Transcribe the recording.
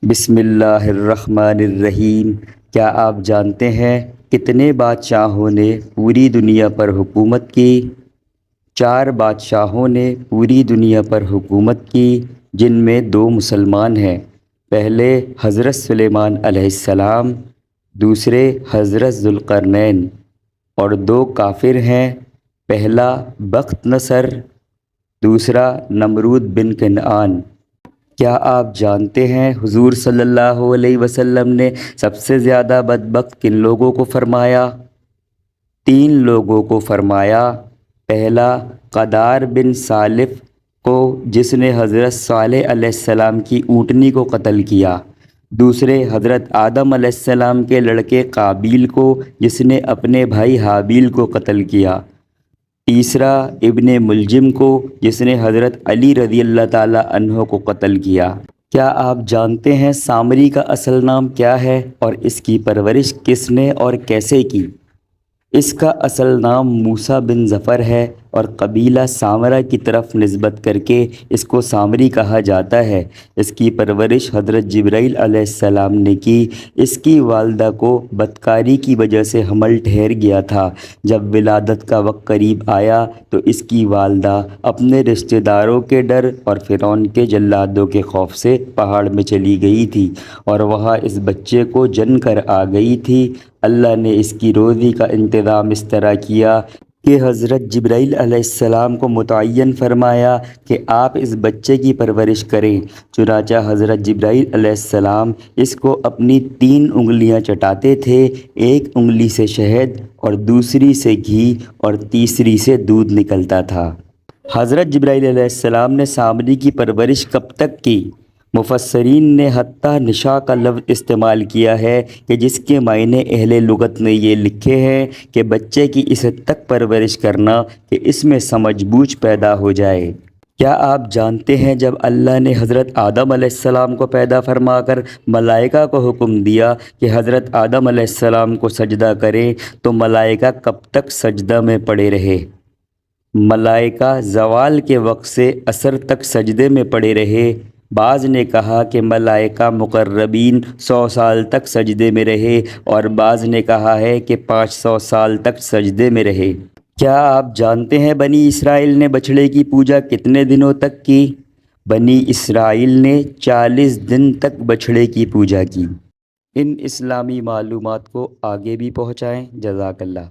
بسم اللہ الرحمن الرحیم۔ کیا آپ جانتے ہیں کتنے بادشاہوں نے پوری دنیا پر حکومت کی؟ 4 بادشاہوں نے پوری دنیا پر حکومت کی، جن میں 2 مسلمان ہیں۔ پہلے حضرت سلیمان علیہ السلام، دوسرے حضرت ذوالقرنین، اور 2 کافر ہیں، پہلا بخت نصر، دوسرا نمرود بن کنعان۔ کیا آپ جانتے ہیں حضور صلی اللہ علیہ وسلم نے سب سے زیادہ بدبخت کن لوگوں کو فرمایا؟ 3 لوگوں کو فرمایا۔ پہلا قدار بن سالف کو، جس نے حضرت صالح علیہ السلام کی اونٹنی کو قتل کیا۔ دوسرے حضرت آدم علیہ السلام کے لڑکے قابیل کو، جس نے اپنے بھائی حابیل کو قتل کیا۔ تیسرا ابن ملجم کو، جس نے حضرت علی رضی اللہ تعالی عنہ کو قتل کیا۔ کیا آپ جانتے ہیں سامری کا اصل نام کیا ہے اور اس کی پرورش کس نے اور کیسے کی؟ اس کا اصل نام موسیٰ بن ظفر ہے اور قبیلہ سامرہ کی طرف نسبت کر کے اس کو سامری کہا جاتا ہے۔ اس کی پرورش حضرت جبرائیل علیہ السلام نے کی۔ اس کی والدہ کو بدکاری کی وجہ سے حمل ٹھہر گیا تھا۔ جب ولادت کا وقت قریب آیا تو اس کی والدہ اپنے رشتہ داروں کے ڈر اور فرعون کے جلادوں کے خوف سے پہاڑ میں چلی گئی تھی اور وہاں اس بچے کو جن کر آ گئی تھی۔ اللہ نے اس کی روزی کا انتظام اس طرح کیا کہ حضرت جبرائیل علیہ السلام کو متعین فرمایا کہ آپ اس بچے کی پرورش کریں۔ چنانچہ حضرت جبرائیل علیہ السلام اس کو اپنی 3 انگلیاں چٹاتے تھے، ایک انگلی سے شہد اور دوسری سے گھی اور تیسری سے دودھ نکلتا تھا۔ حضرت جبرائیل علیہ السلام نے سامری کی پرورش کب تک کی؟ مفسرین نے حتیٰ نشاء کا لفظ استعمال کیا ہے کہ جس کے معنی اہل لغت نے یہ لکھے ہیں کہ بچے کی اس حد تک پرورش کرنا کہ اس میں سمجھ بوجھ پیدا ہو جائے۔ کیا آپ جانتے ہیں جب اللہ نے حضرت آدم علیہ السلام کو پیدا فرما کر ملائکہ کو حکم دیا کہ حضرت آدم علیہ السلام کو سجدہ کریں تو ملائکہ کب تک سجدہ میں پڑے رہے؟ ملائکہ زوال کے وقت سے عصر تک سجدے میں پڑے رہے۔ بعض نے کہا کہ ملائکہ مقربین 100 سال تک سجدے میں رہے اور بعض نے کہا ہے کہ 500 سال تک سجدے میں رہے۔ کیا آپ جانتے ہیں بنی اسرائیل نے بچھڑے کی پوجا کتنے دنوں تک کی؟ بنی اسرائیل نے 40 دن تک بچھڑے کی پوجا کی۔ ان اسلامی معلومات کو آگے بھی پہنچائیں۔ جزاک اللہ۔